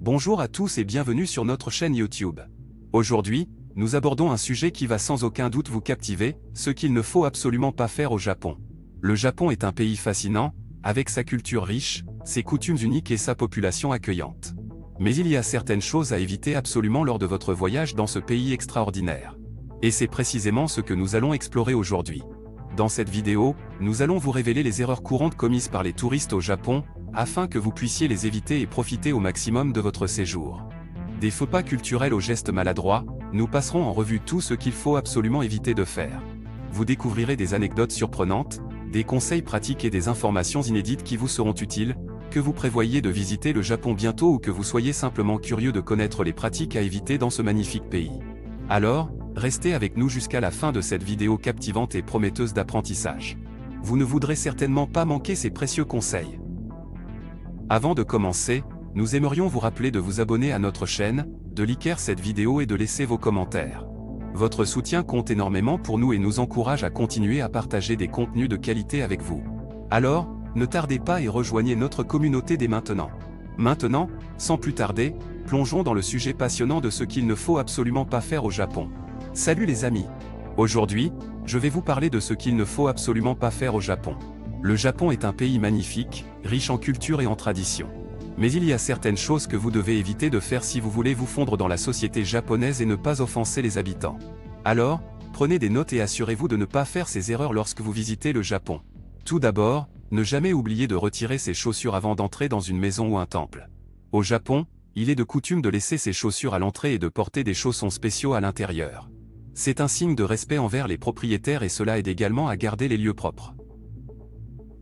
Bonjour à tous et bienvenue sur notre chaîne YouTube. Aujourd'hui, nous abordons un sujet qui va sans aucun doute vous captiver, ce qu'il ne faut absolument pas faire au Japon. Le Japon est un pays fascinant, avec sa culture riche, ses coutumes uniques et sa population accueillante. Mais il y a certaines choses à éviter absolument lors de votre voyage dans ce pays extraordinaire. Et c'est précisément ce que nous allons explorer aujourd'hui. Dans cette vidéo, nous allons vous révéler les erreurs courantes commises par les touristes au Japon, afin que vous puissiez les éviter et profiter au maximum de votre séjour. Des faux pas culturels aux gestes maladroits, nous passerons en revue tout ce qu'il faut absolument éviter de faire. Vous découvrirez des anecdotes surprenantes, des conseils pratiques et des informations inédites qui vous seront utiles, que vous prévoyiez de visiter le Japon bientôt ou que vous soyez simplement curieux de connaître les pratiques à éviter dans ce magnifique pays. Alors, restez avec nous jusqu'à la fin de cette vidéo captivante et prometteuse d'apprentissage. Vous ne voudrez certainement pas manquer ces précieux conseils. Avant de commencer, nous aimerions vous rappeler de vous abonner à notre chaîne, de liker cette vidéo et de laisser vos commentaires. Votre soutien compte énormément pour nous et nous encourage à continuer à partager des contenus de qualité avec vous. Alors, ne tardez pas et rejoignez notre communauté dès maintenant. Maintenant, sans plus tarder, plongeons dans le sujet passionnant de ce qu'il ne faut absolument pas faire au Japon. Salut les amis! Aujourd'hui, je vais vous parler de ce qu'il ne faut absolument pas faire au Japon. Le Japon est un pays magnifique, riche en culture et en tradition. Mais il y a certaines choses que vous devez éviter de faire si vous voulez vous fondre dans la société japonaise et ne pas offenser les habitants. Alors, prenez des notes et assurez-vous de ne pas faire ces erreurs lorsque vous visitez le Japon. Tout d'abord, ne jamais oublier de retirer ses chaussures avant d'entrer dans une maison ou un temple. Au Japon, il est de coutume de laisser ses chaussures à l'entrée et de porter des chaussons spéciaux à l'intérieur. C'est un signe de respect envers les propriétaires et cela aide également à garder les lieux propres.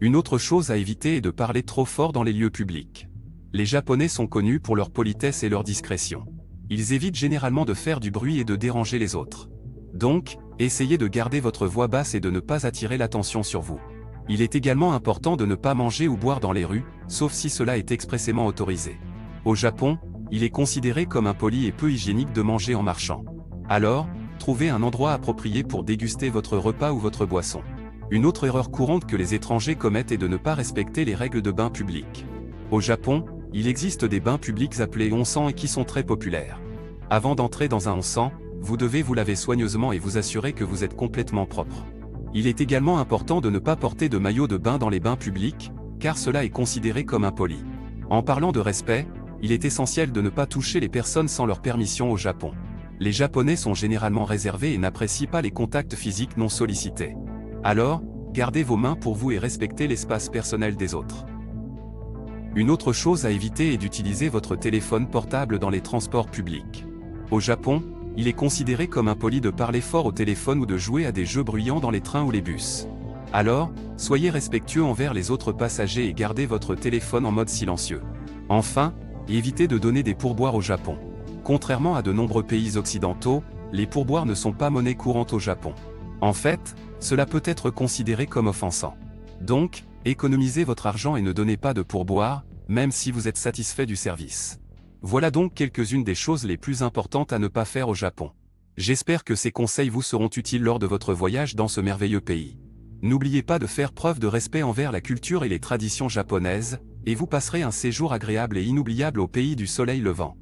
Une autre chose à éviter est de parler trop fort dans les lieux publics. Les Japonais sont connus pour leur politesse et leur discrétion. Ils évitent généralement de faire du bruit et de déranger les autres. Donc, essayez de garder votre voix basse et de ne pas attirer l'attention sur vous. Il est également important de ne pas manger ou boire dans les rues, sauf si cela est expressément autorisé. Au Japon, il est considéré comme impoli et peu hygiénique de manger en marchant. Alors, trouvez un endroit approprié pour déguster votre repas ou votre boisson. Une autre erreur courante que les étrangers commettent est de ne pas respecter les règles de bain public. Au Japon, il existe des bains publics appelés onsen et qui sont très populaires. Avant d'entrer dans un onsen, vous devez vous laver soigneusement et vous assurer que vous êtes complètement propre. Il est également important de ne pas porter de maillot de bain dans les bains publics, car cela est considéré comme impoli. En parlant de respect, il est essentiel de ne pas toucher les personnes sans leur permission au Japon. Les Japonais sont généralement réservés et n'apprécient pas les contacts physiques non sollicités. Alors, gardez vos mains pour vous et respectez l'espace personnel des autres. Une autre chose à éviter est d'utiliser votre téléphone portable dans les transports publics. Au Japon, il est considéré comme impoli de parler fort au téléphone ou de jouer à des jeux bruyants dans les trains ou les bus. Alors, soyez respectueux envers les autres passagers et gardez votre téléphone en mode silencieux. Enfin, évitez de donner des pourboires au Japon. Contrairement à de nombreux pays occidentaux, les pourboires ne sont pas monnaie courante au Japon. En fait, cela peut être considéré comme offensant. Donc, économisez votre argent et ne donnez pas de pourboire, même si vous êtes satisfait du service. Voilà donc quelques-unes des choses les plus importantes à ne pas faire au Japon. J'espère que ces conseils vous seront utiles lors de votre voyage dans ce merveilleux pays. N'oubliez pas de faire preuve de respect envers la culture et les traditions japonaises, et vous passerez un séjour agréable et inoubliable au pays du soleil levant.